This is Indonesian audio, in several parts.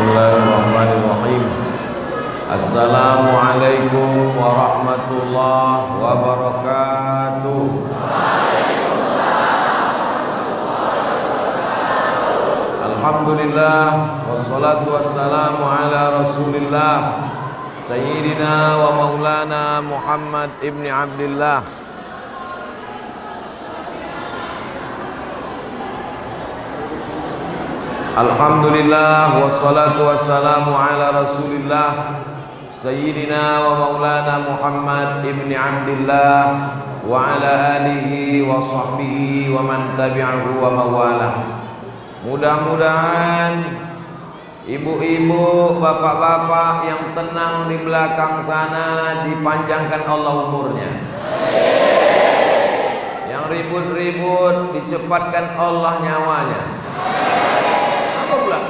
Bismillahirrahmanirrahim. Assalamualaikum warahmatullahi wabarakatuh. Alhamdulillah wassalatu wassalamu ala Rasulillah Sayyidina wa maulana Muhammad ibni Abdillah. Alhamdulillah wassalatu wassalamu ala Rasulillah Sayyidina wa maulana Muhammad ibni Abdillah wa ala alihi wa sahbihi wa man tabi'ahu wa mawalah. Mudah-mudahan ibu-ibu, bapak-bapak yang tenang di belakang sana dipanjangkan Allah umurnya. Yang ribut-ribut dicepatkan Allah nyawanya.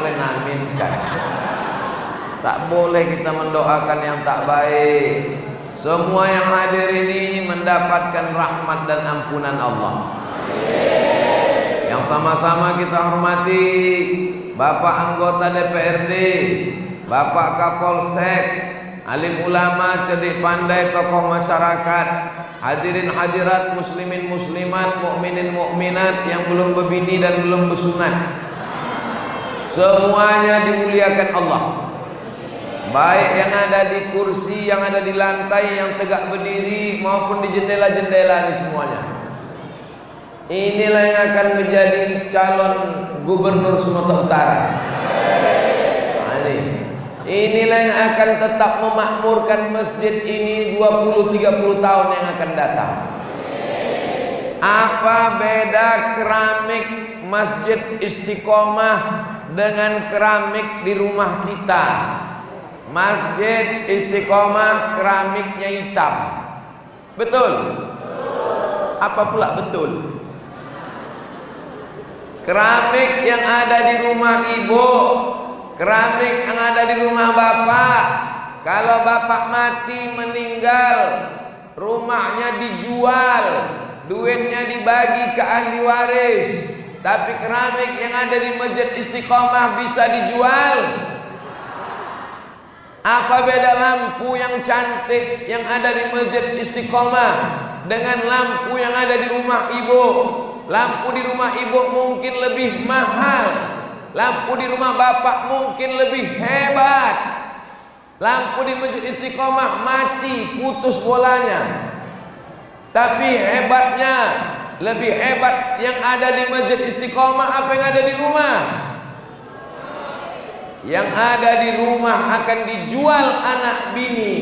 Kalian aminkan. Tak boleh kita mendoakan yang tak baik. Semua yang hadir ini mendapatkan rahmat dan ampunan Allah. Yang sama-sama kita hormati Bapak anggota DPRD, Bapak Kapolsek, alim ulama, cerdik pandai, tokoh masyarakat, hadirin hadirat, muslimin muslimat, mukminin mukminat yang belum berbini dan belum bersunat. Semuanya dimuliakan Allah. Baik yang ada di kursi, yang ada di lantai, yang tegak berdiri maupun di jendela-jendela ini semuanya. Inilah yang akan menjadi calon gubernur Sumatera Utara. Inilah yang akan tetap memakmurkan masjid ini 20-30 tahun yang akan datang. Apa beda keramik Masjid Istiqomah dengan keramik di rumah kita? Masjid Istiqomah keramiknya hitam. Betul? Apa pula betul? Keramik yang ada di rumah ibu, keramik yang ada di rumah bapak, kalau bapak mati meninggal, rumahnya dijual, duitnya dibagi ke ahli waris. Tapi keramik yang ada di Masjid Istiqomah bisa dijual. Apa beda lampu yang cantik yang ada di Masjid Istiqomah dengan lampu yang ada di rumah ibu? Lampu di rumah ibu mungkin lebih mahal, lampu di rumah bapak mungkin lebih hebat. Lampu di Masjid Istiqomah mati, putus bolanya. Tapi hebatnya, lebih hebat yang ada di Masjid Istiqomah apa yang ada di rumah? Yang ada di rumah akan dijual anak bini,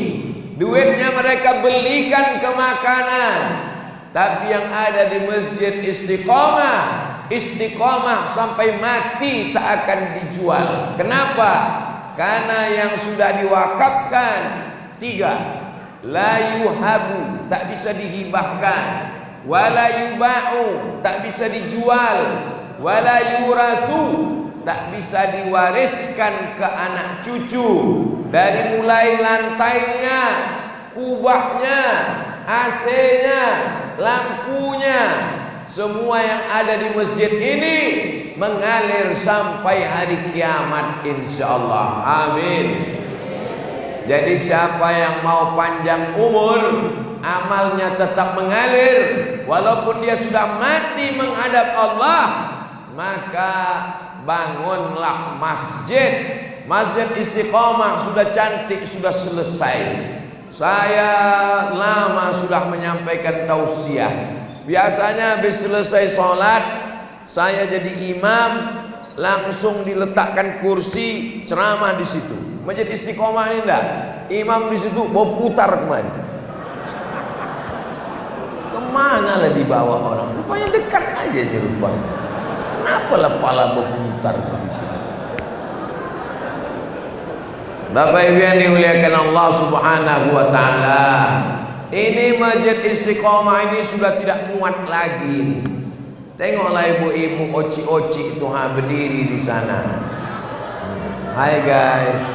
duitnya mereka belikan ke makanan. Tapi yang ada di Masjid Istiqomah, Istiqomah sampai mati tak akan dijual. Kenapa? Karena yang sudah diwakafkan 3, la yuhabu, tak bisa dihibahkan, wala yuba'u, tak bisa dijual, wala yurasu, tak bisa diwariskan ke anak cucu. Dari mulai lantainya, kubahnya, AC-nya, lampunya, semua yang ada di masjid ini mengalir sampai hari kiamat insyaallah. Amin. Jadi siapa yang mau panjang umur, amalnya tetap mengalir walaupun dia sudah mati menghadap Allah, maka bangunlah masjid. Masjid Istiqomah sudah cantik, sudah selesai. Saya lama sudah menyampaikan tausiah. Biasanya habis selesai sholat, saya jadi imam, langsung diletakkan kursi ceramah di situ. Masjid Istiqomah ini enggak, imam di situ mau putar kemana? Kemana lah dibawa orang? Rupanya dekat aja nih rupanya. Kenapa lah pala berputar ke situ? Bapak Ibu yang dimuliakan Allah Subhanahu wa taala, ini Masjid Istiqomah ini sudah tidak muat lagi. Tengoklah ibu-ibu oci-oci itu berdiri di sana. Hai guys.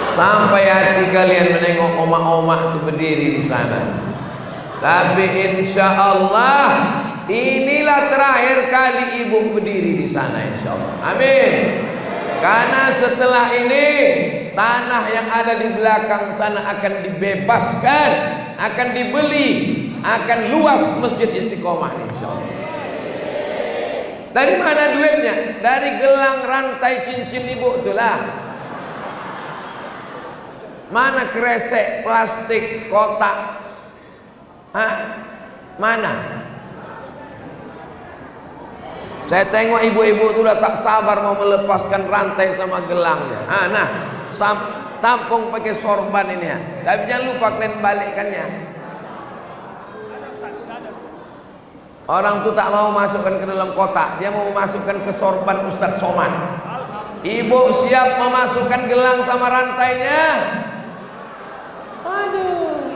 Sampai hati kalian menengok omah-omah itu berdiri di sana. Tapi insya Allah inilah terakhir kali ibu berdiri di sana insya Allah. Amin. Karena setelah ini tanah yang ada di belakang sana akan dibebaskan, akan dibeli, akan luas Masjid Istiqomah insyaallah. Dari mana duitnya? Dari gelang rantai cincin ibu itulah. Mana kresek, plastik, kotak? Hah? Mana? Saya tengok ibu-ibu itu udah tak sabar mau melepaskan rantai sama gelangnya. Nah, tampung pakai sorban ini ya. Tapi jangan lupa kalian balikkannya. Orang itu tak mau masukkan ke dalam kotak, dia mau masukkan ke sorban Ustadz Somad. Ibu siap memasukkan gelang sama rantainya? Aduh.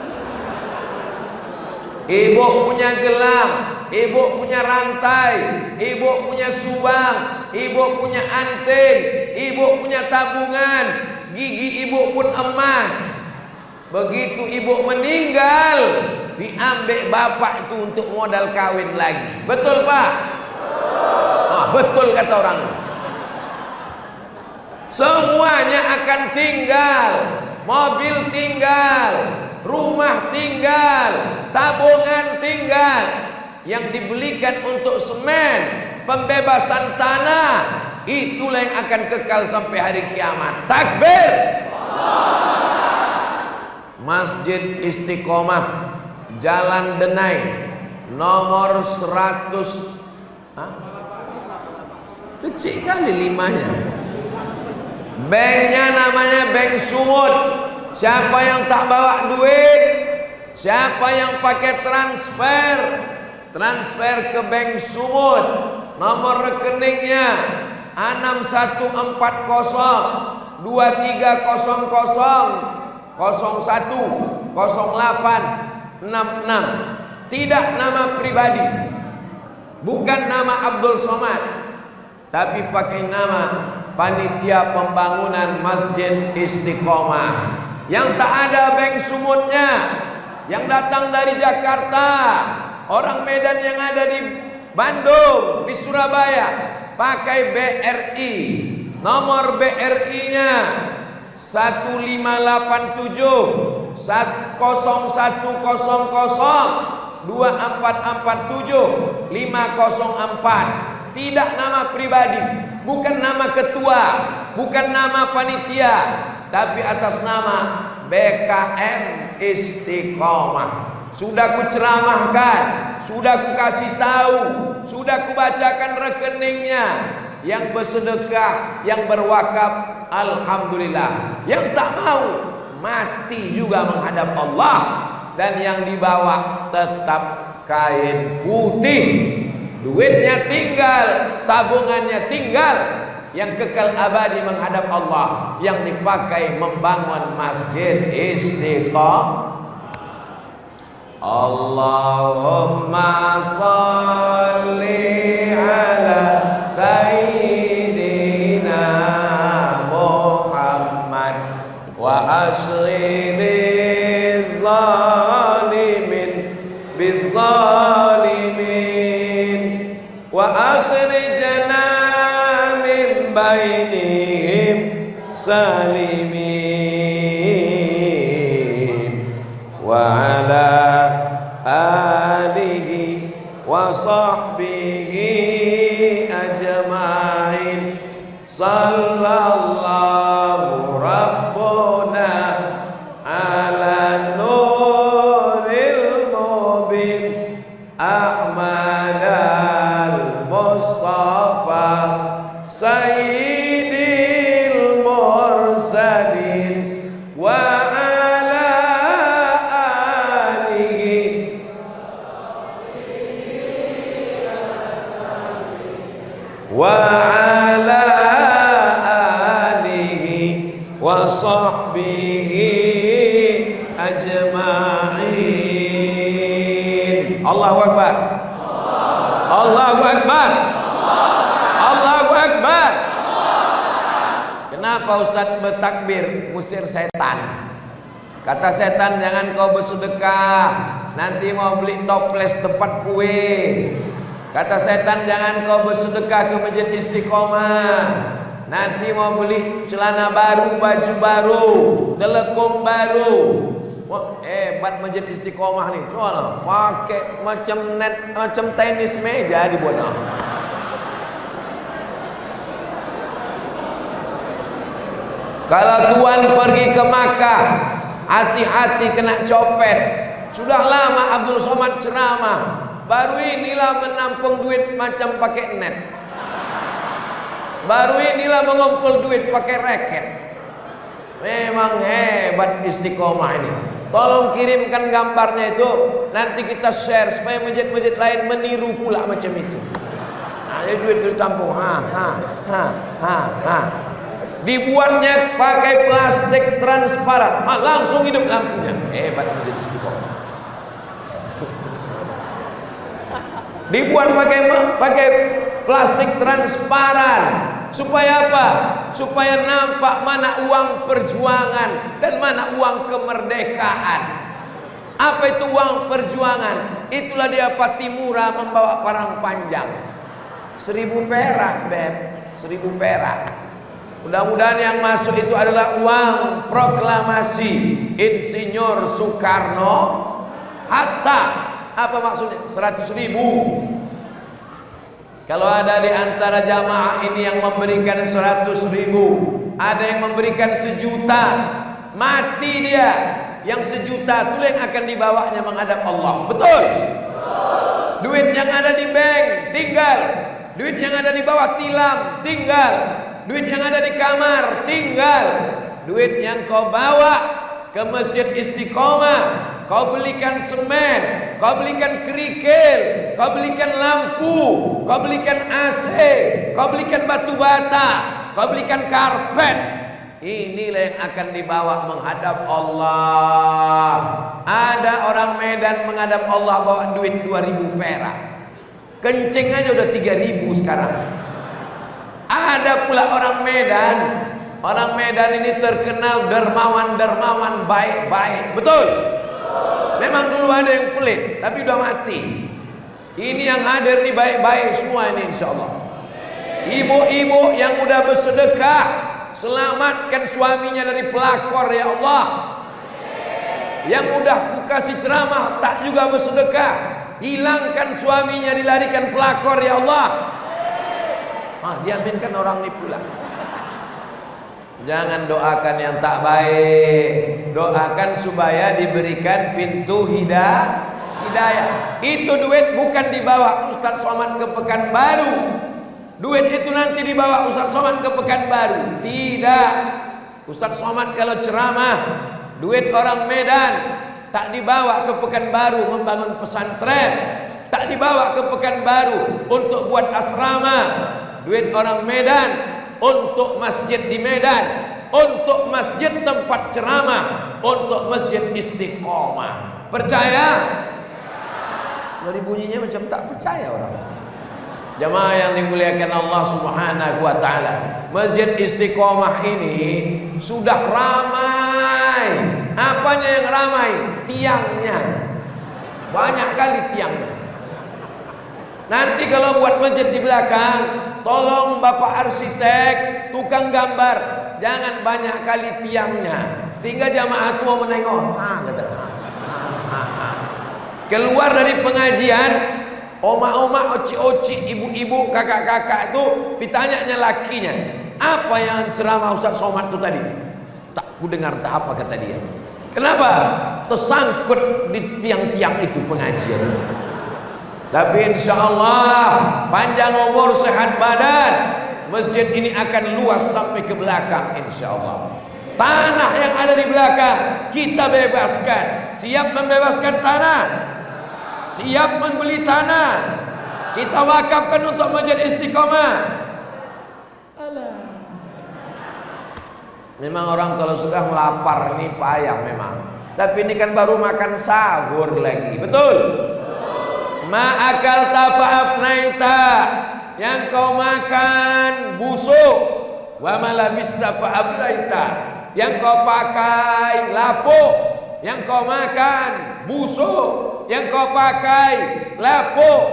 Ibu punya gelang, ibu punya rantai, ibu punya subang, ibu punya anting, ibu punya tabungan, gigi ibu pun emas. Begitu ibu meninggal, diambil bapak itu untuk modal kawin lagi. Betul Pak? Betul kata orang. Semuanya akan tinggal. Mobil tinggal, rumah tinggal, tabungan tinggal. Yang dibelikan untuk semen, pembebasan tanah, itulah yang akan kekal sampai hari kiamat. Takbir. Masjid Istiqomah, Jalan Denai, nomor 100. Kecil kali limanya. Banknya namanya Bank Sumut. Siapa yang tak bawa duit, siapa yang pakai transfer ke Bank Sumut, nomor rekeningnya 6140 2300 01 08 66. Tidak nama pribadi, bukan nama Abdul Somad, tapi pakai nama Panitia Pembangunan Masjid Istiqomah. Yang tak ada Bank Sumutnya, yang datang dari Jakarta, orang Medan yang ada di Bandung, di Surabaya, pakai BRI. Nomor BRI-nya 1587 0100 2447 504. Tidak nama pribadi, bukan nama ketua, bukan nama panitia, tapi atas nama BKM Istiqomah. Sudah ku ceramahkan, sudah ku kasih tahu, sudah ku bacakan rekeningnya. Yang bersedekah, yang berwakaf, alhamdulillah. Yang tak mau, mati juga menghadap Allah. Dan yang dibawa tetap kain putih. Duitnya tinggal, tabungannya tinggal. Yang kekal abadi menghadap Allah, yang dipakai membangun Masjid Istiqomah. Allahumma salli ala Sayyidina Muhammad wa ashghiliz zalimin bizzalimin wa akhrijna min bainihim salimin wa ala alihi wa sahbihi ajma'in. Sallallahu rabbuna ala nuril mubin Ahmad al-Mustafa sayyidil mursalin wa ala alihi wa ala alihi wa sahbihi ajma'in. Allahu Akbar. Allahu Akbar. Allahu Akbar. Kenapa Ustaz bertakbir ngusir setan? Kata setan, jangan kau bersedekah, nanti mau beli toples tempat kue. Kata setan, jangan kau bersedekah ke Masjid Istiqomah, Nanti mau beli celana baru, baju baru, telekung baru. Wah, hebat Masjid Istiqomah nih. Coba pakai macam net, macam tenis meja dibuat. Kalau tuan pergi ke Makkah, hati-hati kena copet. Sudah lama Abdul Somad ceramah, baru inilah menampung duit macam pakai net. Baru inilah mengumpul duit pakai raket. Memang hebat Istiqomah ini. Tolong kirimkan gambarnya itu, nanti kita share supaya masjid-masjid lain meniru pula macam itu. Nah, duit itu ditampung. Dibuatnya pakai plastik transparan, langsung hidup lampunya. Hebat Masjid Istiqomah. Dibuat pakai plastik transparan. Supaya apa? Supaya nampak mana uang perjuangan dan mana uang kemerdekaan. Apa itu uang perjuangan? Itulah dia Patimura membawa parang panjang. 1000 perak, Beb. 1000 perak. Mudah-mudahan yang masuk itu adalah uang proklamasi Insinyur Soekarno Hatta. Apa maksudnya? 100.000. Kalau ada di antara jamaah ini yang memberikan 100.000, ada yang memberikan 1 juta, mati dia. Yang 1 juta itu yang akan dibawanya menghadap Allah. Betul? Duit yang ada di bank tinggal, duit yang ada di bawah tilam tinggal, duit yang ada di kamar tinggal. Duit yang kau bawa ke Masjid Istiqomah, kau belikan semen, kau belikan kerikil, kau belikan lampu, kau belikan AC, kau belikan batu bata, kau belikan karpet. Inilah yang akan dibawa menghadap Allah. Ada orang Medan menghadap Allah bawa duit 2.000 perak. Kencing aja udah 3.000 sekarang. Ada pula orang Medan. Orang Medan ini terkenal dermawan-dermawan, baik-baik. Betul? Memang dulu ada yang pelit, tapi udah mati. Ini yang hadir nih baik-baik semua ini insya Allah. Ibu-ibu yang udah bersedekah, selamatkan suaminya dari pelakor ya Allah. Yang udah ku kasih ceramah tak juga bersedekah, hilangkan suaminya dilarikan pelakor ya Allah. Diaminkan orang ini pula. Jangan doakan yang tak baik, doakan supaya diberikan pintu hidayah. Itu duit bukan dibawa Ustaz Somad ke Pekanbaru. Duit itu nanti dibawa Ustaz Somad ke Pekanbaru. Tidak. Ustaz Somad kalau ceramah, duit orang Medan tak dibawa ke Pekanbaru membangun pesantren, tak dibawa ke Pekanbaru untuk buat asrama. Duit orang Medan untuk masjid di Medan, untuk masjid tempat ceramah, untuk Masjid Istiqomah. Percaya? Dari bunyinya macam tak percaya orang. Jamaah yang dimuliakan Allah Subhanahu wa taala, Masjid Istiqomah ini sudah ramai. Apanya yang ramai? Tiangnya. Banyak kali tiangnya. Nanti kalau buat masjid di belakang, tolong Bapak arsitek, tukang gambar, jangan banyak kali tiangnya, sehingga jamaah tua menengok. Keluar dari pengajian, oma-oma, oci-oci, ibu-ibu, kakak-kakak itu ditanyanya lakinya, apa yang ceramah Ustaz Somad itu tadi? Tak ku dengar tak apa kata dia. Kenapa? Tersangkut di tiang-tiang itu pengajian. Tapi insya Allah panjang umur sehat badan, masjid ini akan luas sampai ke belakang insya Allah. Tanah yang ada di belakang kita bebaskan. Siap membebaskan tanah? Siap membeli tanah? Kita wakafkan untuk Masjid Istiqomah. Alah. Memang orang kalau sudah lapar ini payah memang. Tapi ini kan baru makan sahur lagi. Betul? Ma'akal tafa'afnaita, yang kau makan busuk. Wa malabista fa'ablaita, yang kau pakai lapuk. Yang kau makan busuk, yang kau pakai lapuk.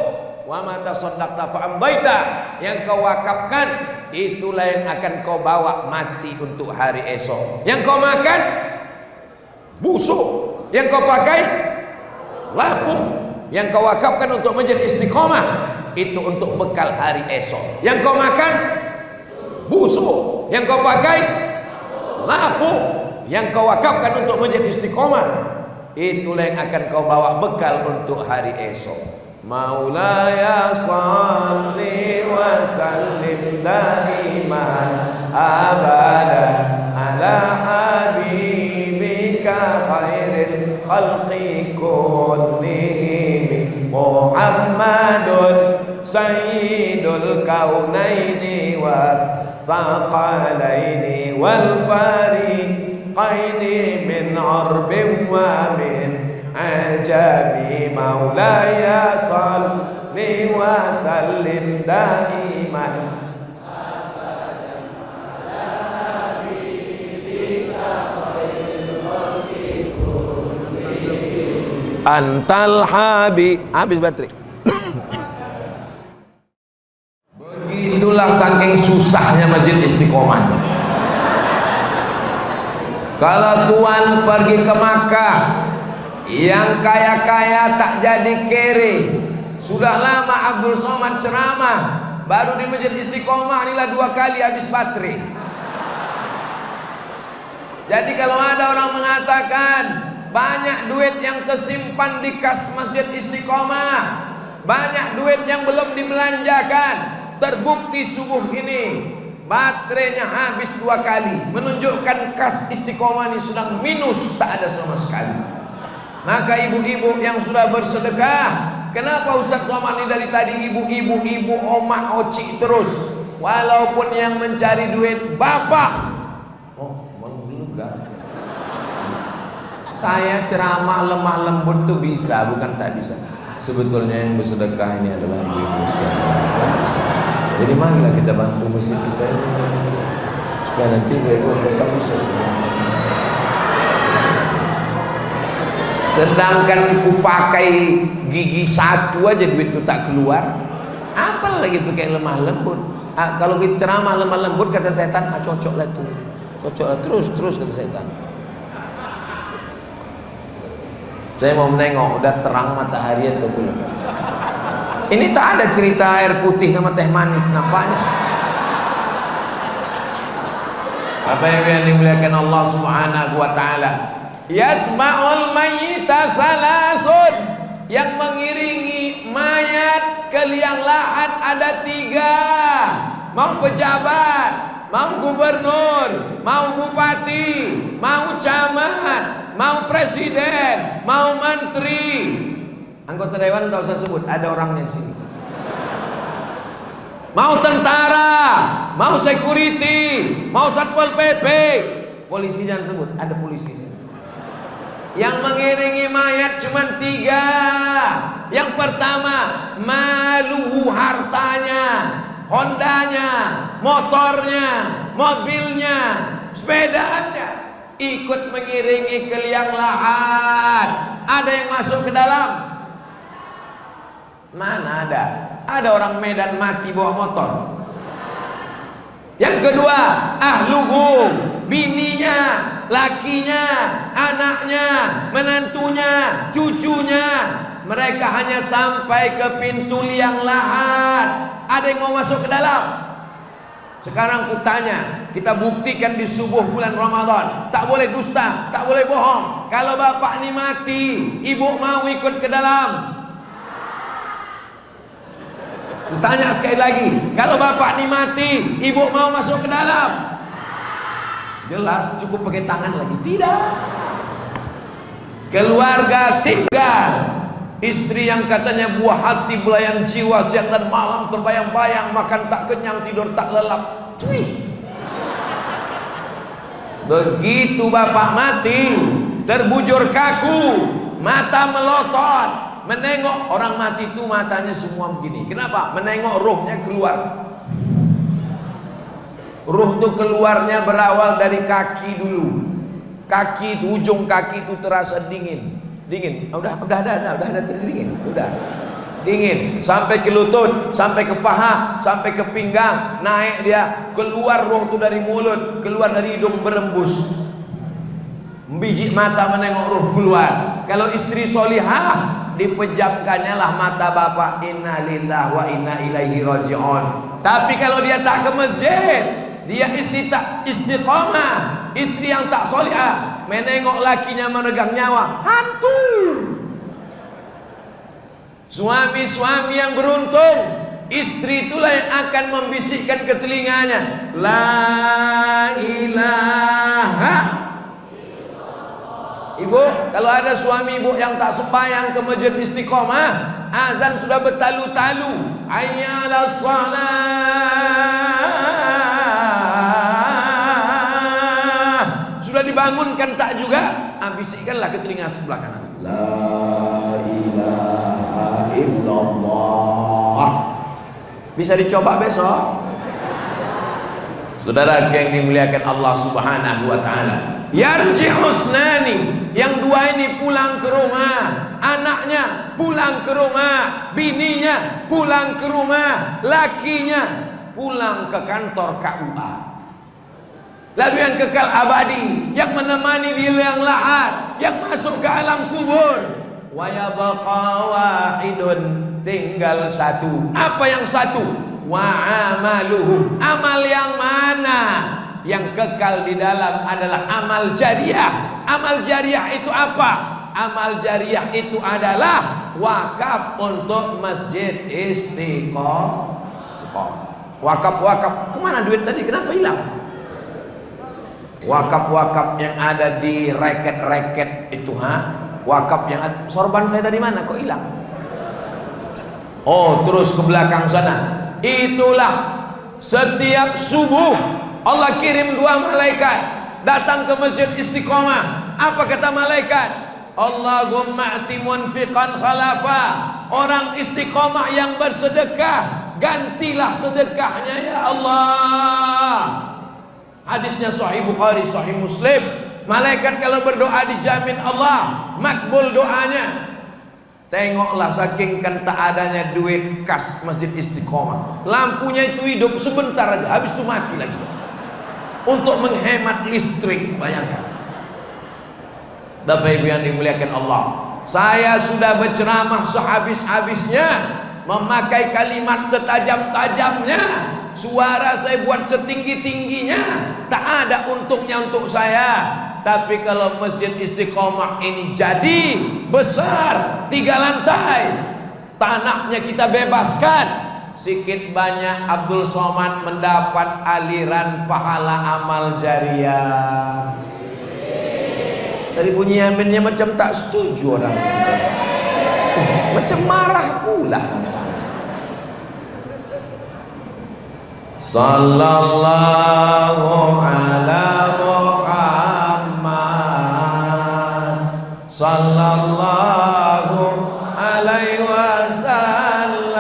Wa ma tasaddaqta fa'ambaita, yang kau wakafkan itulah yang akan kau bawa mati untuk hari esok. Yang kau makan busuk, yang kau pakai lapuk, yang kau wakafkan untuk masjid istiqomah, itu untuk bekal hari esok. Yang kau makan busuk, yang kau pakai lapuk, yang kau wakafkan untuk masjid istiqomah, itulah yang akan kau bawa bekal untuk hari esok. Maulaya salli wa sallim daiman abada ala habibika khairil khalqi kullihim Muhammadun sayyidul kaunaini wa saqalaini wal fariqaini min arbin wa min ajabi. Maulaya salli wa sallim daiman ala habibika khairil khalqi kullihim antal habib. Habis baterai. Begitulah saking susahnya masjid istiqomah. Kalau tuan pergi ke Makkah, yang kaya-kaya tak jadi kere. Sudah lama Abdul Somad ceramah, baru di masjid istiqomah inilah 2 kali habis baterai. Jadi kalau ada orang mengatakan banyak duit yang tersimpan di kas masjid istiqomah, banyak duit yang belum dibelanjakan, terbukti subuh ini baterainya habis 2 kali, menunjukkan kas istiqomah ini sedang minus, tak ada sama sekali. Maka ibu-ibu yang sudah bersedekah, kenapa Ustaz Somad ini dari tadi ibu-ibu, omak, oci terus? Walaupun yang mencari duit bapak. Oh, menggelegar. Saya ceramah lemah lembut tuh bisa, bukan tak bisa. Sebetulnya yang bersedekah ini adalah ibu-ibu sekalian. Jadi marilah kita bantu masjid kita ini, supaya nanti ibu-ibu tetap bisa. Sedangkan ku pakai gigi 1 aja duit itu tak keluar, apalagi pakai lemah lembut. Kalau kita ceramah lemah lembut kata setan, cocok lah tuh, cocok lah, terus kata setan. Saya mau menengok udah terang matahari atau belum. Ini tak ada cerita air putih sama teh manis nampaknya. Apa yang dimuliakan Allah Subhanahu wa taala. Yasma'ul mayyita salasun, yang mengiringi mayat ke liang lahat ada 3. Mau pejabat, mau gubernur, mau bupati, mau camat, mau presiden, mau menteri. Anggota dewan tak usah sebut, ada orangnya di sini. Mau tentara, mau security, mau satpol PP, polisi jangan sebut, ada polisi sini. Yang mengiringi mayat cuma 3. Yang pertama, maluhu, hartanya, hondanya, motornya, mobilnya, sepedanya, ikut mengiringi ke liang lahat. Ada yang masuk ke dalam? Mana ada? Ada orang Medan mati bawa motor. Yang kedua, ahluhu, bininya, lakinya, anaknya, menantunya, cucunya. Mereka hanya sampai ke pintu liang lahat. Ada yang mau masuk ke dalam? Sekarang ku tanya, kita buktikan di subuh bulan Ramadan, tak boleh dusta, tak boleh bohong. Kalau bapak ni mati, ibu mau ikut ke dalam? Ku tanya sekali lagi, kalau bapak ni mati, ibu mau masuk ke dalam? Jelas, cukup pakai tangan lagi. Tidak. Keluarga tinggal, istri yang katanya buah hati, belayan jiwa, siang dan malam terbayang-bayang, makan tak kenyang, tidur tak lelap. Twih. Begitu bapak mati, terbujur kaku, mata melotot, menengok. Orang mati itu matanya semua begini. Kenapa? Menengok rohnya keluar. Ruh itu keluarnya berawal dari kaki dulu. Kaki itu, ujung kaki itu terasa dingin. Udah ada dingin. Udah. dingin, sampai ke lutut, sampai ke paha, sampai ke pinggang, naik dia, keluar roh itu dari mulut, keluar dari hidung berembus. Biji mata menengok roh keluar. Kalau istri solihah, dipejamkannya lah mata bapak, inna lillahi wa inna ilaihi raji'un. Tapi kalau dia tak ke masjid, dia istiqamah, istri yang tak solihah, menengok lakinya menegang nyawa, hantu. Suami-suami yang beruntung, istri itulah yang akan membisikkan ke telinganya, la ilaha. Ibu, kalau ada suami ibu yang tak sembahyang ke masjid istiqomah, azan sudah bertalu-talu, hayya 'alas shalah, sudah dibangunkan tak juga, bisikkanlah ke telinga sebelah kanan, la ilaha illallah. Bisa dicoba besok. Saudara yang dimuliakan Allah Subhanahu wa taala. Yarji husnani, yang dua ini pulang ke rumah, anaknya pulang ke rumah, bininya pulang ke rumah, lakinya pulang ke kantor KUA. Lalu yang kekal abadi, yang menemani di liang lahat, yang masuk ke alam kubur, wa yabqa wahidun, tinggal satu. Apa yang satu? Wa amaluhu, amal yang mana? Yang kekal di dalam adalah amal jariah. Amal jariah itu apa? Amal jariah itu adalah wakaf untuk masjid istiqomah. Wakaf kemana duit tadi? Kenapa hilang? Wakaf yang ada di reket itu, wakaf yang ada. Sorban saya tadi mana? Kok hilang? Oh, terus ke belakang sana. Itulah setiap subuh Allah kirim dua malaikat datang ke masjid istiqomah. Apa kata malaikat? Allahumma ati munfiqan khalafa, orang istiqomah yang bersedekah, gantilah sedekahnya ya Allah. Hadisnya Sahih Bukhari, Sahih Muslim. Malaikat kalau berdoa dijamin Allah makbul doanya. Tengoklah saking kan tak adanya duit kas masjid istiqomah, lampunya itu hidup sebentar aja, habis itu mati lagi. Untuk menghemat listrik, bayangkan. Bapak Ibu yang dimuliakan Allah, saya sudah berceramah sehabis-habisnya, memakai kalimat setajam-tajamnya, suara saya buat setinggi-tingginya, tak ada untungnya untuk saya. Tapi kalau masjid istiqomah ini jadi besar, 3 lantai, tanahnya kita bebaskan, sikit banyak Abdul Somad mendapat aliran pahala amal jariah. Dari bunyi aminnya macam tak setuju orang, macam marah pula. Sallallahu ala Muhammad, sallallahu alaihi wasallam,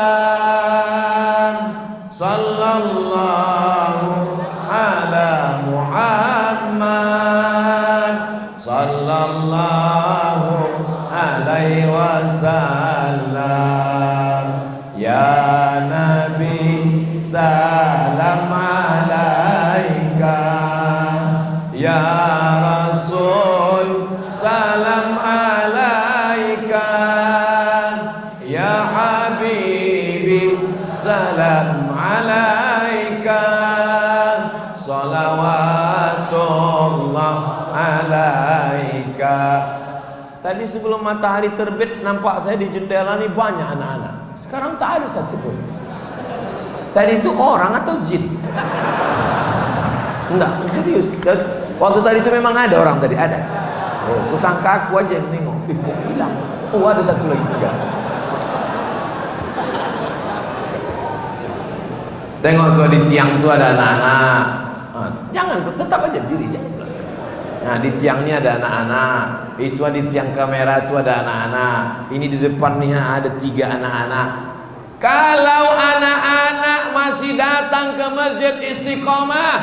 sallallahu ala Muhammad, sallallahu alaihi wasallam. Ya Nabi salam alaika, ya Rasul salam alaika, ya Habibi salam alaika, salawatullah alaika. Tadi sebelum matahari terbit nampak saya di jendela ini banyak anak-anak. Sekarang tak ada satu pun. Tadi itu orang atau jin? Enggak, serius. Waktu tadi itu memang ada orang tadi, ada. Oh, kusangka aku aja yang nengok. Kok hilang? Oh, ada satu lagi juga. Tengok tuh di tiang tuh ada anak-anak. Jangan, tetap aja diri, jangan. Nah, di tiang ini ada anak-anak. Itu di tiang kamera itu ada anak-anak. Ini di depannya ada 3 anak-anak. Kalau anak-anak masih datang ke masjid istiqomah,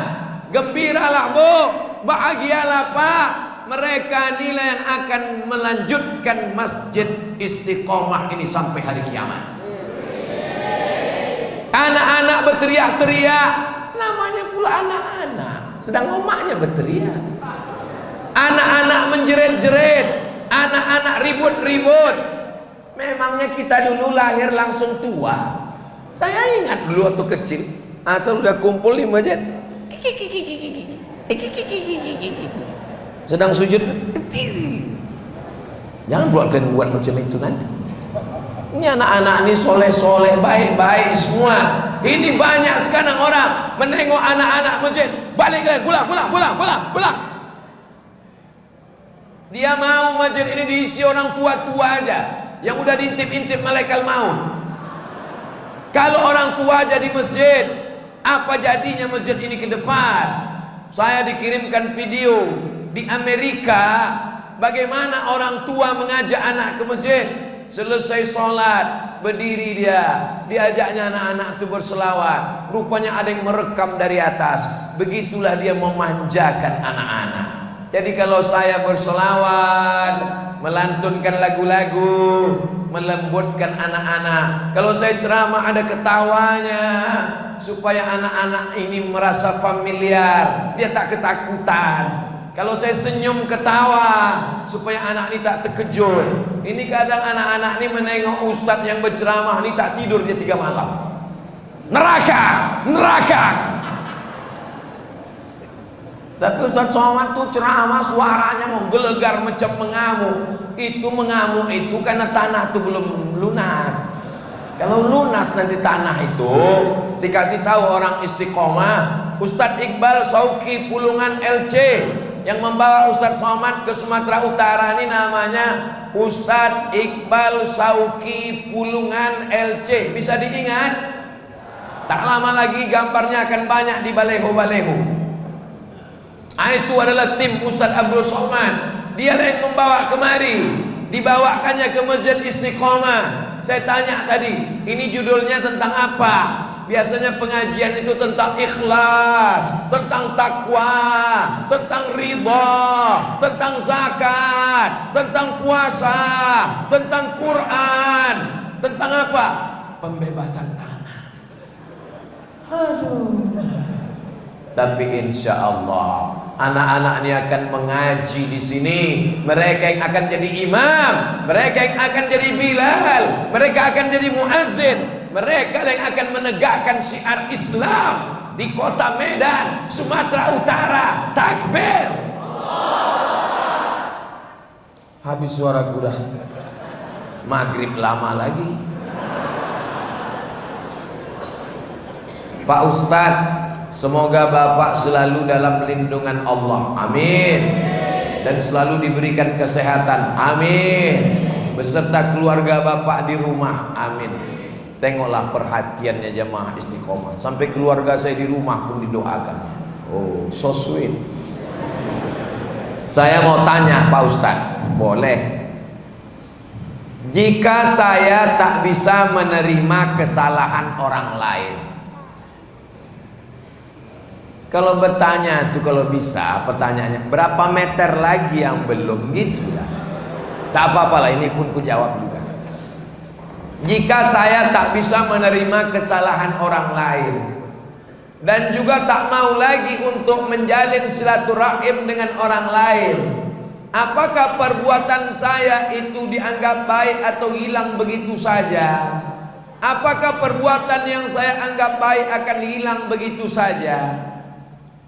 gembiralah Bu, bahagialah Pak. Mereka nilai yang akan melanjutkan masjid istiqomah ini sampai hari kiamat. Anak-anak berteriak-teriak, namanya pula anak-anak, sedang emaknya berteriak. Anak-anak menjerit-jerit, anak-anak ribut-ribut. Memangnya kita dulu lahir langsung tua? Saya ingat dulu waktu kecil, asal udah kumpul di masjid, sedang sujud, jangan buat macam itu nanti. Ini anak-anak ini soleh-soleh, baik-baik semua. Ini banyak sekarang orang menengok anak-anak masjid, balik kalian, pulang. Dia mau masjid ini diisi orang tua-tua aja, yang udah diintip-intip malaikat maut. Kalau orang tua aja di masjid, apa jadinya masjid ini ke depan? Saya dikirimkan video di Amerika, bagaimana orang tua mengajak anak ke masjid. Selesai sholat, berdiri diajaknya anak-anak itu berselawat. Rupanya ada yang merekam dari atas. Begitulah dia memanjakan anak-anak. Jadi kalau saya berselawat, melantunkan lagu-lagu, melembutkan anak-anak. Kalau saya ceramah ada ketawanya, supaya anak-anak ini merasa familiar, dia tak ketakutan. Kalau saya senyum ketawa, supaya anak ini tak terkejut. Ini kadang anak-anak ini menengok ustadz yang berceramah ini tak tidur dia 3 malam. Neraka. Tapi Ustaz Somad tuh ceramah suaranya menggelegar macam mengamuk. Itu mengamuk itu karena tanah itu belum lunas. Kalau lunas nanti tanah itu, dikasih tahu orang istiqomah. Ustadz Iqbal Sauki Pulungan LC yang membawa Ustadz Somad ke Sumatera Utara ini namanya Ustadz Iqbal Sauki Pulungan LC. Bisa diingat? Tak lama lagi gambarnya akan banyak di baleho-baleho. Itu adalah tim Ustadz Abdul Somad. Dia yang membawa kemari, dibawakannya ke Masjid Istiqomah. Saya tanya tadi, ini judulnya tentang apa? Biasanya pengajian itu tentang ikhlas, tentang takwa, tentang ridha, tentang zakat, tentang puasa, tentang Quran, tentang apa? Pembebasan tanah. Aduh. Tapi insya Allah anak-anak ini akan mengaji di sini. Mereka yang akan jadi imam, mereka yang akan jadi bilal, mereka akan jadi muazzin, mereka yang akan menegakkan syiar Islam di kota Medan, Sumatera Utara. Takbir. Habis suara kuda, maghrib lama lagi. Pak Ustadz, semoga Bapak selalu dalam lindungan Allah, amin. Dan selalu diberikan kesehatan, amin. Beserta keluarga Bapak di rumah, amin. Tengoklah perhatiannya jamaah Istiqomah, sampai keluarga saya di rumah pun didoakan. Oh, so sweet. Saya mau tanya Pak Ustadz, boleh? Jika saya tak bisa menerima kesalahan orang lain, kalau bertanya tuh, kalau bisa pertanyaannya berapa meter lagi yang belum, gitu ya. Tak apa-apa lah, ini pun ku jawab juga. Jika saya tak bisa menerima kesalahan orang lain dan juga tak mau lagi untuk menjalin silaturahim dengan orang lain, apakah perbuatan saya itu dianggap baik atau hilang begitu saja? Apakah perbuatan yang saya anggap baik akan hilang begitu saja?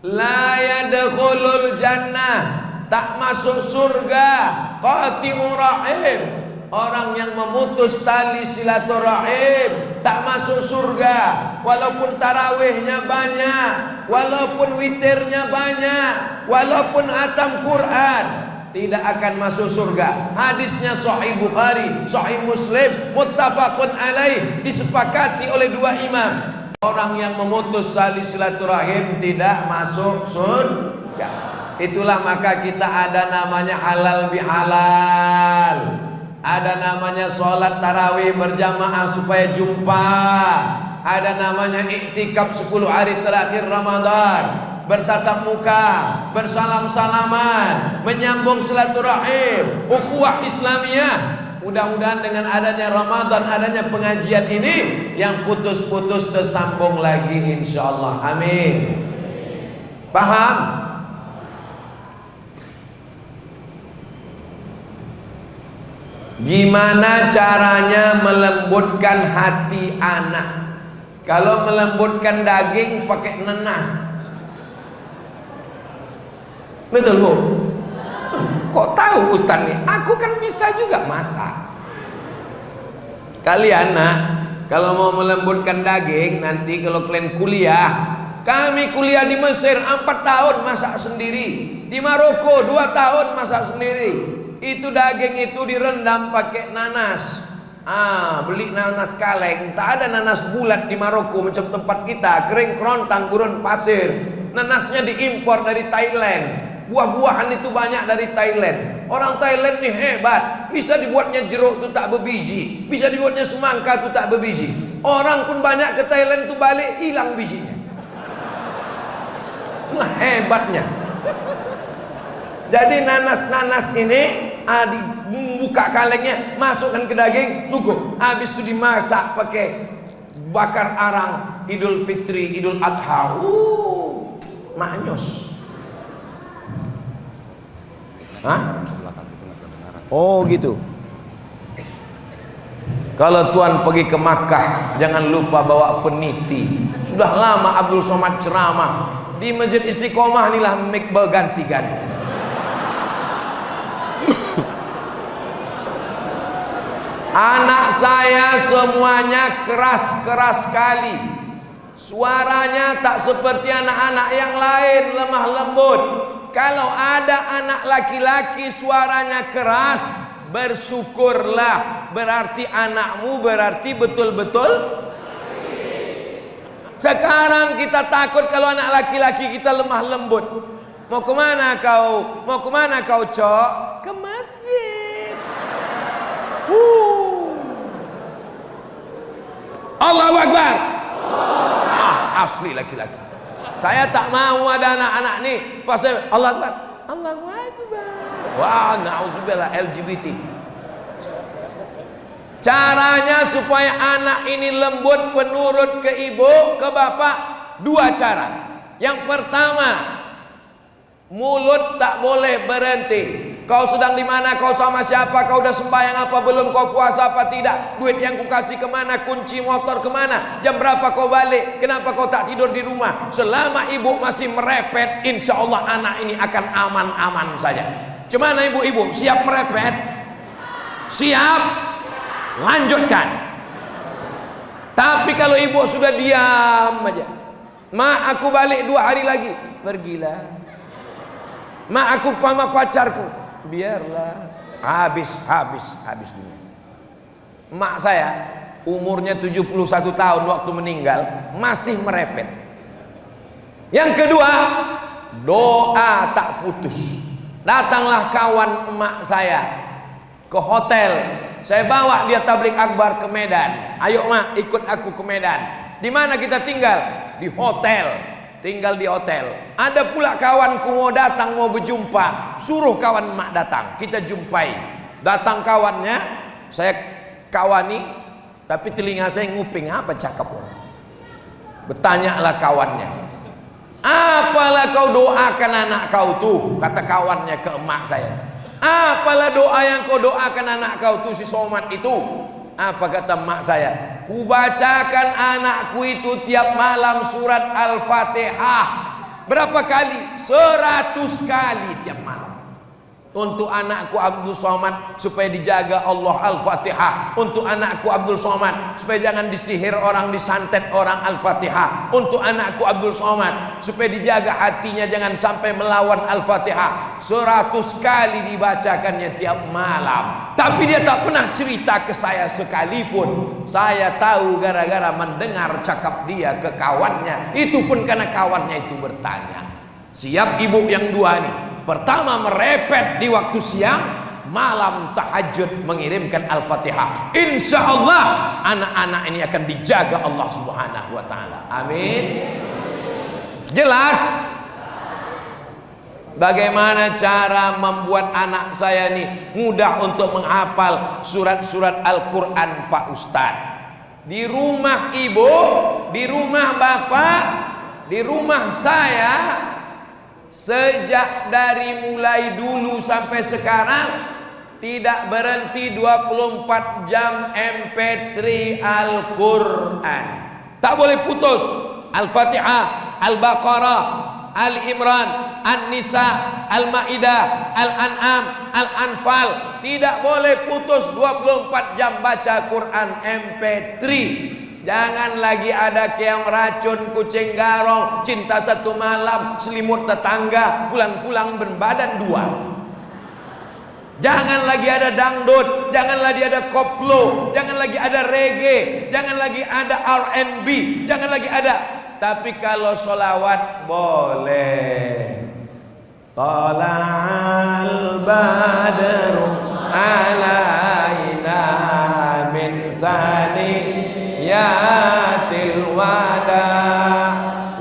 La yadkhulul jannah, tak masuk surga qati'ur rahim, orang yang memutus tali silaturahim tak masuk surga. Walaupun tarawihnya banyak, walaupun witirnya banyak, walaupun hatam Quran, tidak akan masuk surga. Hadisnya Sahih Bukhari, Sahih Muslim, muttafaqun alaih, disepakati oleh 2 imam. Orang yang memutus tali silaturahim tidak masuk surga. Itulah maka kita ada namanya halal bihalal, ada namanya sholat tarawih berjamaah supaya jumpa, ada namanya iktikaf 10 hari terakhir Ramadan, bertatap muka, bersalam-salaman, menyambung silaturahim, ukhuwah Islamiyah. Mudah-mudahan dengan adanya Ramadan, adanya pengajian ini, yang putus-putus tersambung lagi insyaallah. Amin. Paham? Gimana caranya melembutkan hati anak? Kalau melembutkan daging pakai nenas. Betul Bu? Kok tahu Ustaz nih? Aku kan bisa juga masak. Kalian nak, kalau mau melembutkan daging, nanti kalau kalian kuliah, kami kuliah di Mesir 4 tahun masak sendiri, di Maroko 2 tahun masak sendiri. Itu daging itu direndam pakai nanas. Beli nanas kaleng. Tak ada nanas bulat di Maroko macam tempat kita, kering kerontang gurun pasir. Nanasnya diimpor dari Thailand. Buah-buahan itu banyak dari Thailand. Orang Thailand nih hebat, bisa dibuatnya jeruk itu tak berbiji, bisa dibuatnya semangka itu tak berbiji. Orang pun banyak ke Thailand tuh balik hilang bijinya. Itulah hebatnya. Jadi nanas-nanas ini dibuka kalengnya, masukkan ke daging, cukup. Habis itu dimasak pakai bakar arang Idul Fitri, Idul Adha. Maknyus. Hah? Oh gitu. Kalau Tuan pergi ke Makkah, jangan lupa bawa peniti. Sudah lama Abdul Somad ceramah di Masjid Istiqomah, inilah mic berganti-ganti. Anak saya semuanya keras-keras sekali. Suaranya tak seperti anak-anak yang lain, lemah lembut. Kalau ada anak laki-laki suaranya keras, bersyukurlah, berarti anakmu berarti betul-betul. Sekarang kita takut kalau anak laki-laki kita lemah lembut. Mau kemana kau? Mau kemana kau, Cok? Ke masjid. Allahu Akbar. Asli laki-laki. Saya tak mau ada anak-anak nih pas Allah Akbar, Allahu Akbar. Wah, na'udzubillah LGBT. Caranya supaya anak ini lembut, penurut ke ibu, ke bapak, 2 cara. Yang pertama, mulut tak boleh berhenti. Kau sedang di mana? Kau sama siapa? Kau udah sembahyang apa belum? Kau puasa apa tidak? Duit yang ku kasih kemana? Kunci motor kemana? Jam berapa kau balik? Kenapa kau tak tidur di rumah? Selama ibu masih merepet, insya Allah anak ini akan aman-aman saja. Cemana ibu-ibu? Siap merepet? Siap? Lanjutkan. Tapi kalau ibu sudah diam aja, Ma, aku balik 2 hari lagi. Pergilah. Ma, aku sama pacarku. Biarlah. Habis dunia. Mak saya umurnya 71 tahun waktu meninggal, masih merepet. Yang kedua, doa tak putus. Datanglah kawan emak saya ke hotel. Saya bawa dia tabligh akbar ke Medan. Ayo Mak, ikut aku ke Medan. Di mana kita tinggal? Di hotel. Tinggal di hotel. Ada pula kawanku mau datang, mau berjumpa. Suruh kawan emak datang, kita jumpai. Datang kawannya, saya kawani, tapi telinga saya nguping, apa cakap orang. Bertanyalah kawannya, apalah kau doakan anak kau tuh, kata kawannya ke emak saya. Apalah doa yang kau doakan anak kau tuh si Somad itu? Apa kata emak saya? Kubacakan anakku itu tiap malam surat Al-Fatihah. Berapa kali? 100 kali tiap malam. Untuk anakku Abdul Somad supaya dijaga Allah, Al-Fatihah. Untuk anakku Abdul Somad supaya jangan disihir orang, disantet orang, Al-Fatihah. Untuk anakku Abdul Somad supaya dijaga hatinya jangan sampai melawan, Al-Fatihah. 100 kali dibacakannya tiap malam. Tapi dia tak pernah cerita ke saya sekalipun. Saya tahu gara-gara mendengar cakap dia ke kawannya. Itu pun karena kawannya itu bertanya. Siap ibu yang 2 nih. Pertama merepet di waktu siang, malam tahajud mengirimkan Al-Fatihah. Insya Allah anak-anak ini akan dijaga Allah Subhanahu wa ta'ala. Amin. Jelas? Bagaimana cara membuat anak saya nih mudah untuk menghafal surat-surat Al-Quran, Pak Ustadz? Di rumah ibu, di rumah bapak, di rumah saya, sejak dari mulai dulu sampai sekarang tidak berhenti 24 jam MP3 Al-Quran. Tak boleh putus. Al-Fatihah, Al-Baqarah, Al-Imran, An-Nisa, Al-Ma'idah, Al-An'am, Al-Anfal. Tidak boleh putus 24 jam baca Quran MP3. Jangan lagi ada keong racun, kucing garong, cinta satu malam, selimut tetangga, pulang-pulang berbadan dua. Jangan lagi ada dangdut, jangan lagi ada koplo, jangan lagi ada reggae, jangan lagi ada R&B, jangan lagi ada. Tapi kalau sholawat boleh. Tala'al badru alaina min saniyatil wada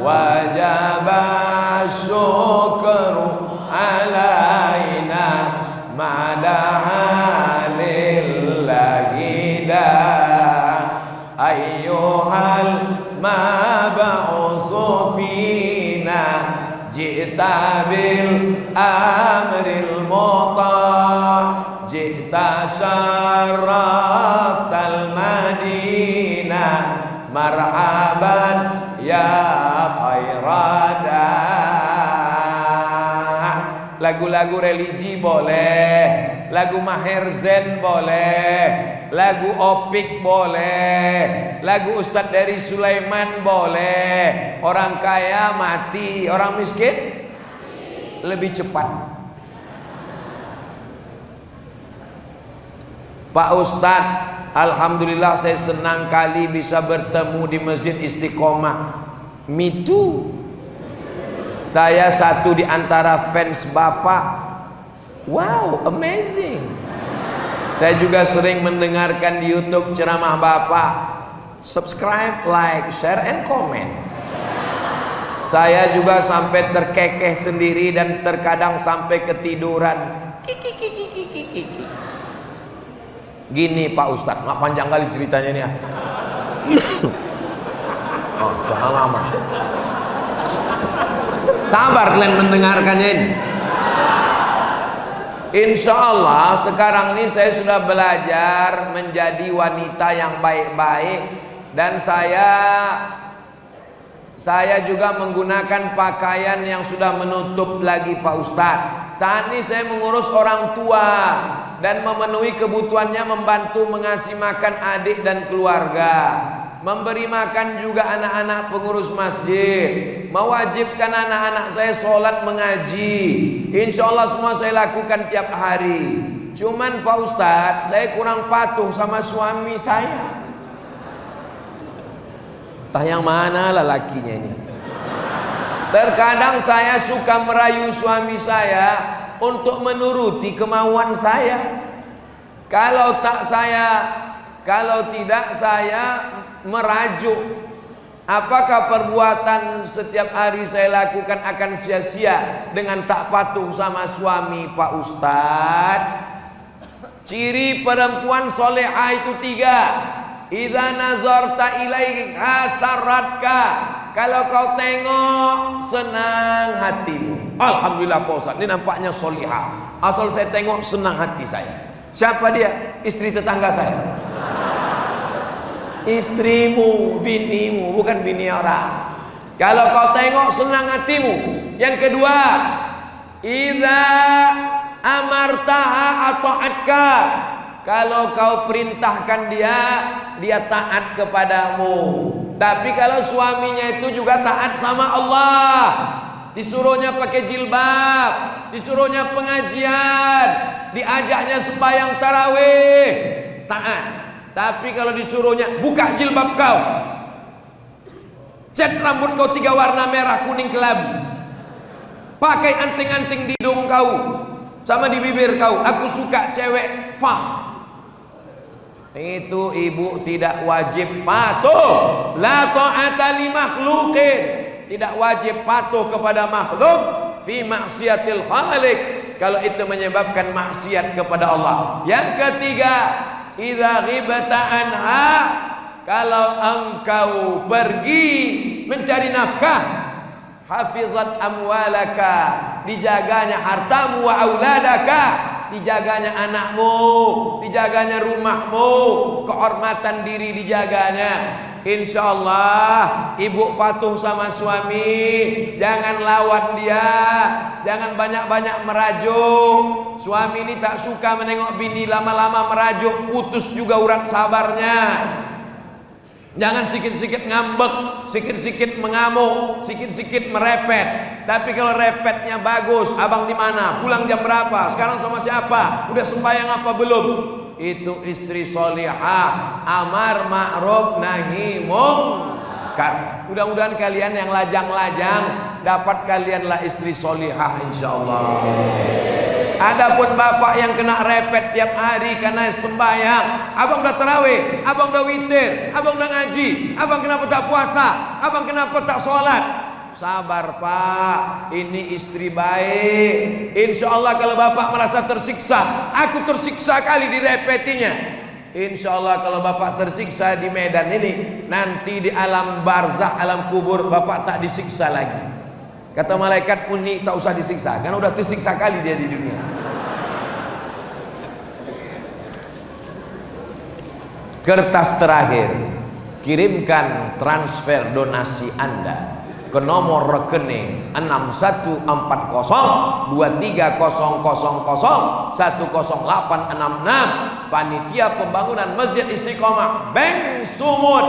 wajaba syukru alaina madahallillahi da ayyuhal mab'usu fina ji'ta bil amril muta' ji'ta syarraftal madinah marhaban ya khairada. Lagu-lagu religi boleh, lagu Maher Zain boleh, lagu Opik boleh, lagu Ustadz dari Sulaiman boleh. Orang kaya mati, orang miskin lebih cepat. Pak Ustadz, alhamdulillah saya senang kali bisa bertemu di Masjid Istiqomah. Me too. Saya satu di antara fans Bapak. Wow, amazing. Saya juga sering mendengarkan di YouTube ceramah Bapak. Subscribe, like, share, and comment. Saya juga sampai terkekeh sendiri dan terkadang sampai ketiduran. Gini Pak Ustadz, nggak panjang kali ceritanya nih ya. Oh, sangat lama. Sabar kalian mendengarkannya ini. Insya Allah sekarang ini saya sudah belajar menjadi wanita yang baik-baik. Dan saya juga menggunakan pakaian yang sudah menutup lagi Pak Ustadz. Saat ini saya mengurus orang tua dan memenuhi kebutuhannya, membantu mengasih makan adik dan keluarga, memberi makan juga anak-anak pengurus masjid, mewajibkan anak-anak saya sholat mengaji. Insya Allah semua saya lakukan tiap hari. Cuman Pak Ustadz, saya kurang patuh sama suami saya. Entah yang mana lelakinya ini. Terkadang saya suka merayu suami saya untuk menuruti kemauan saya. Kalau tidak saya merajuk. Apakah perbuatan setiap hari saya lakukan akan sia-sia dengan tak patuh sama suami Pak Ustadz? Ciri perempuan solehah itu 3. Idza nazarta ilaiha sarratka. Kalau kau tengok senang hatimu. Alhamdulillah Pak Ustadz, ini nampaknya solehah. Asal saya tengok senang hati saya. Siapa dia? Istri tetangga saya. Istrimu, binimu, bukan bini orang. Kalau kau tengok senang hatimu. Yang kedua, idza amartaha ata'atka. Kalau kau perintahkan dia, dia taat kepadamu. Tapi kalau suaminya itu juga taat sama Allah, disuruhnya pakai jilbab, disuruhnya pengajian, diajaknya sembahyang tarawih, taat. Tapi kalau disuruhnya buka jilbab kau, cat rambut kau 3 warna merah, kuning, kelabu, pakai anting-anting di hidung kau sama di bibir kau, aku suka cewek fa. Itu ibu tidak wajib patuh. La ta'ata li makhluqin. Tidak wajib patuh kepada makhluk fi maksiatil khaliq, kalau itu menyebabkan maksiat kepada Allah. Yang ketiga, idza ghibta anha, kalau engkau pergi mencari nafkah, hafizat amwalaka, dijaganya hartamu, wa auladaka, dijaganya anakmu, dijaganya rumahmu, kehormatan diri dijaganya. Insyaallah ibu patuh sama suami, jangan lawan dia, jangan banyak-banyak merajuk. Suami ini tak suka menengok bini lama-lama merajuk, putus juga urat sabarnya. Jangan sikit-sikit ngambek, sikit-sikit mengamuk, sikit-sikit merepet. Tapi kalau repetnya bagus, abang di mana? Pulang jam berapa? Sekarang sama siapa? Udah sembahyang apa belum? Itu istri solihah, amar ma'ruf nahi mungkar. Mudah-mudahan kalian yang lajang-lajang dapat kalianlah istri solihah insyaallah. Adapun bapak yang kena repet tiap hari karena sembahyang, abang udah tarawih, abang udah witir, abang udah ngaji, abang kenapa tak puasa, abang kenapa tak sholat? Sabar pak, ini istri baik. Insya Allah kalau bapak merasa tersiksa, aku tersiksa kali direpetinya. Insya Allah kalau bapak tersiksa di medan ini, nanti di alam barzakh, alam kubur, bapak tak disiksa lagi. Kata malaikat, uni tak usah disiksa, karena udah tersiksa kali dia di dunia. Kertas terakhir, kirimkan transfer donasi Anda ke nomor rekening 6140001300100866 Panitia Pembangunan Masjid Istiqomah Bank Sumut,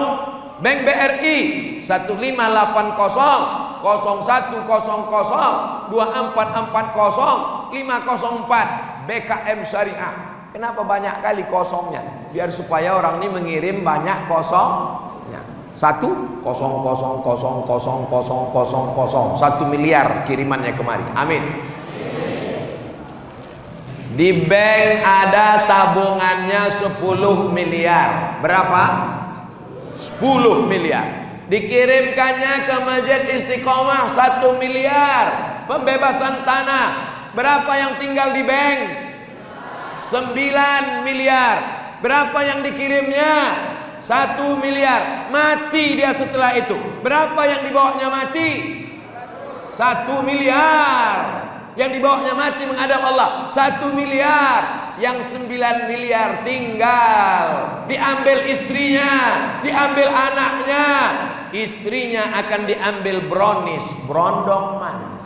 Bank BRI 1580002440 BKM Syariah. Kenapa banyak kali kosongnya? Biar supaya orang ini mengirim banyak kosongnya. 1 miliar kirimannya kemari. Amin. Di bank ada tabungannya 10 miliar. Berapa? 10 miliar. Dikirimkannya ke Masjid Istiqomah 1 miliar. Pembebasan tanah. Berapa yang tinggal di bank? 9 miliar. Berapa yang dikirimnya? 1 miliar. Mati dia setelah itu. Berapa yang dibawanya mati? 1 miliar. Yang dibawanya mati menghadap Allah 1 miliar. Yang 9 miliar tinggal. Diambil istrinya, diambil anaknya. Istrinya akan diambil brownies, brondong manis.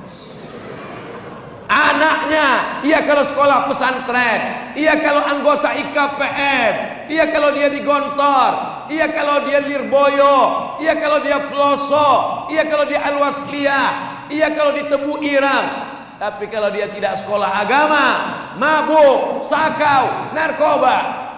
Anaknya, iya kalau sekolah pesantren, iya kalau anggota IKPM, iya kalau dia di Gontor, iya kalau dia Lirboyo, iya kalau dia Peloso, iya kalau dia Al-Wasliyah, iya kalau di Tebu Irang. Tapi kalau dia tidak sekolah agama, mabuk, sakau, narkoba,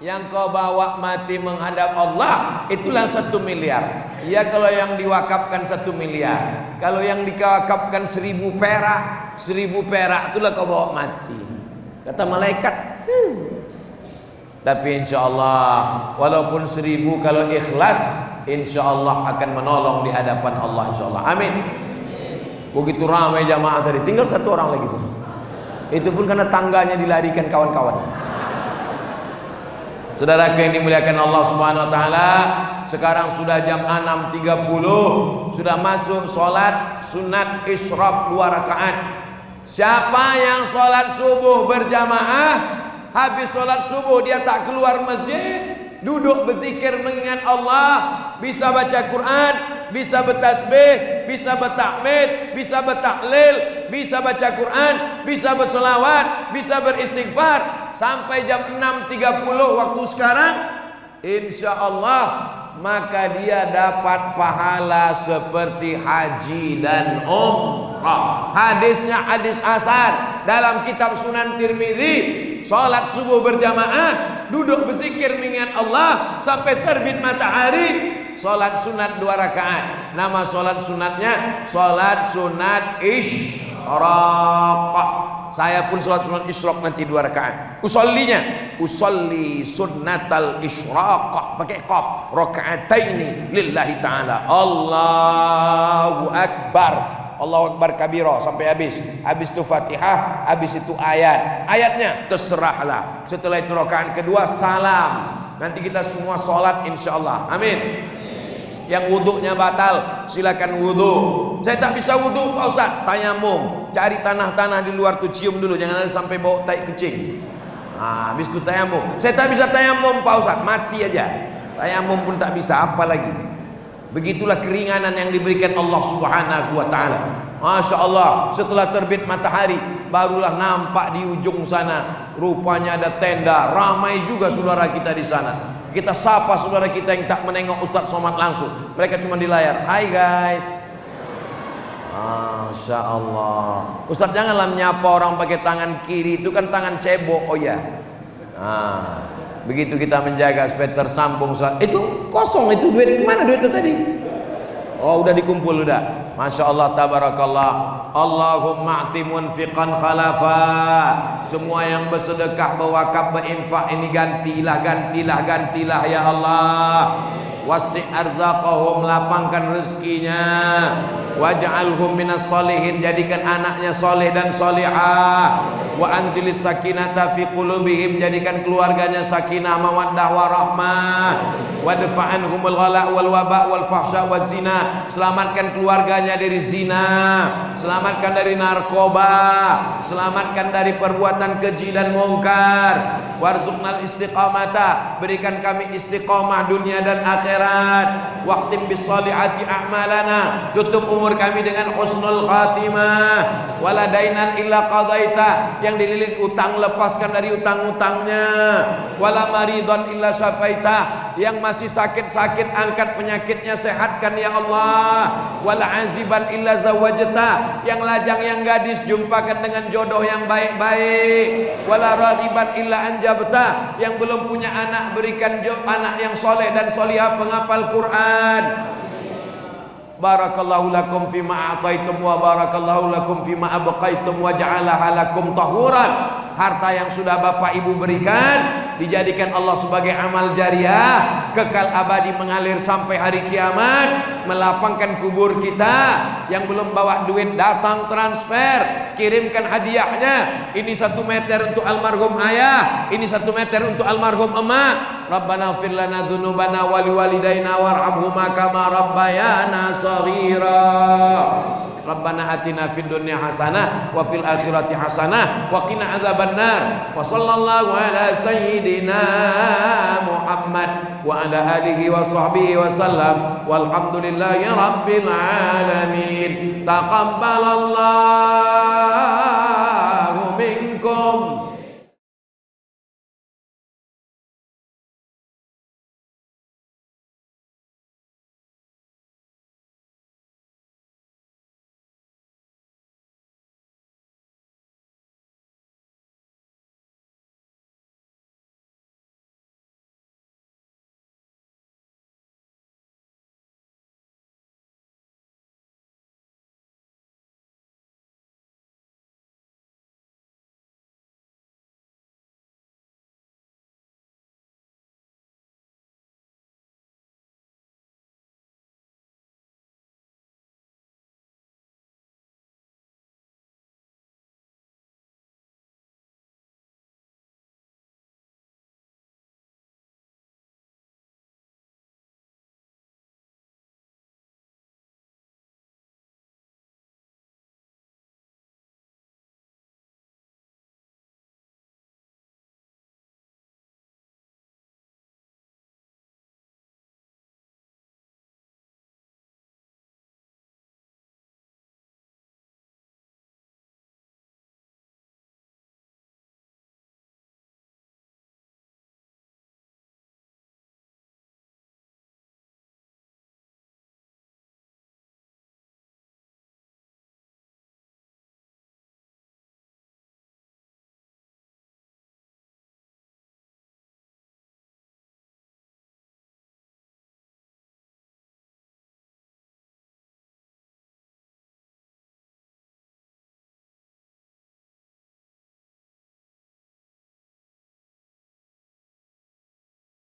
yang kau bawa mati menghadap Allah, itulah 1 miliar. Iya kalau yang diwakafkan 1 miliar. Kalau yang diwakafkan 1000 perak, 1000 perak itulah kau bawa mati. Kata malaikat. Tapi insya Allah, walaupun 1000 kalau ikhlas, insya Allah akan menolong di hadapan Allah insya Allah. Amin. Begitu ramai jamaah tadi, tinggal 1 orang lagi tuh. Itu pun karena tangganya dilarikan kawan-kawan. Saudara yang dimuliakan Allah Subhanahu wa taala, sekarang sudah jam 6.30, sudah masuk sholat sunat isyraq 2 rakaat. Siapa yang sholat subuh berjamaah, habis sholat subuh dia tak keluar masjid, duduk berzikir mengingat Allah, bisa baca Quran, bisa bertasbih, bisa bertahmid, bisa bertahlil, bisa baca Quran, bisa berselawat, bisa beristighfar sampai jam 6.30 waktu sekarang, insya Allah maka dia dapat pahala seperti haji dan umrah. Hadisnya hadis hasan dalam kitab Sunan Tirmizi. Salat subuh berjamaah, duduk berzikir mengingat Allah sampai terbit matahari. Salat sunat 2 rakaat. Nama salat sunatnya salat sunat isyraq. Saya pun salat sunat isyraq nanti 2 rakaat. Usolli sunnatal isyraq pakai qaf, rakaataini lillahi taala. Allahu akbar. Allahu Akbar kabira sampai habis. Habis itu Fatihah, habis itu ayatnya terserahlah. Setelah itu rakaat kedua salam. Nanti kita semua sholat insyaallah. Amin. Yang wuduknya batal silakan wudhu. Saya tak bisa wudhu Pak Ustaz, tayamum. Cari tanah-tanah di luar tuh, cium dulu, jangan ada sampai bau tai kucing. Habis itu tayamum. Saya tak bisa tayamum Pak Ustaz, mati aja. Tayamum pun tak bisa, apa lagi? Begitulah keringanan yang diberikan Allah Subhanahu wa taala. Masya Allah, setelah terbit matahari barulah nampak di ujung sana, rupanya ada tenda, ramai juga saudara kita di sana. Kita sapa saudara kita yang tak menengok Ustaz Somad langsung, mereka cuma di layar, hai guys. Masya Allah. Ustaz janganlah menyapa orang pakai tangan kiri, itu kan tangan cebok. Oh ya. Begitu kita menjaga supaya tersambung. Itu kosong itu duit, kemana duit itu tadi? Oh udah dikumpul udah. Masya Allah tabarakallah. Allahumma a'ti munfiqan khalafa. Semua yang bersedekah, berwakaf, berinfak ini gantilah ya Allah. Wasi' arzaqahum, lapangkan rezekinya. Waj'alhum minas solihin, jadikan anaknya soleh dan solihah. Wa anzilis sakinata fi qulubihim, jadikan keluarganya sakinah, mawaddah, warahmah. Wadfa'anhumul ghala wal waba wal fahsya waz zina, selamatkan keluarganya dari zina, selamatkan dari narkoba, selamatkan dari perbuatan keji dan mungkar. Warzuqnal istiqamata, berikan kami istiqamah dunia dan akhirat. Waqtim bis solihati a'malana, tutup umur kami dengan husnul khatimah. Wala dainan illa qadaita, yang dililit utang lepaskan dari utang-utangnya. Wala maridon illa syafaita, yang masih sakit-sakit angkat penyakitnya, sehatkan ya Allah. Wala aziban illa zawajta, yang lajang yang gadis jumpakan dengan jodoh yang baik-baik. Wala raghiban illa anjabta, yang belum punya anak berikan anak yang soleh dan solihah penghafal Quran. Barakallahu lakum fima a'taitum wa barakallahu lakum fima abqaitum wa ja'alaha lakum tahuran. Harta yang sudah bapak ibu berikan dijadikan Allah sebagai amal jariah, kekal abadi mengalir sampai hari kiamat. Melapangkan kubur kita. Yang belum bawa duit datang transfer, kirimkan hadiahnya. Ini 1 meter untuk almarhum ayah, ini 1 meter untuk almarhum emak. Rabbana ighfir lana dzunubana wa liwalidayna warhamhuma kama rabbayana shaghira. Rabbana atina fid dunya hasanah wa fil akhirati hasanah wa qina adzabannar. Wa sallallahu ala sayyidina Muhammad wa ala alihi wa sahbihi wa sallam. Walhamdulillahi rabbil alamin. Taqabbalallah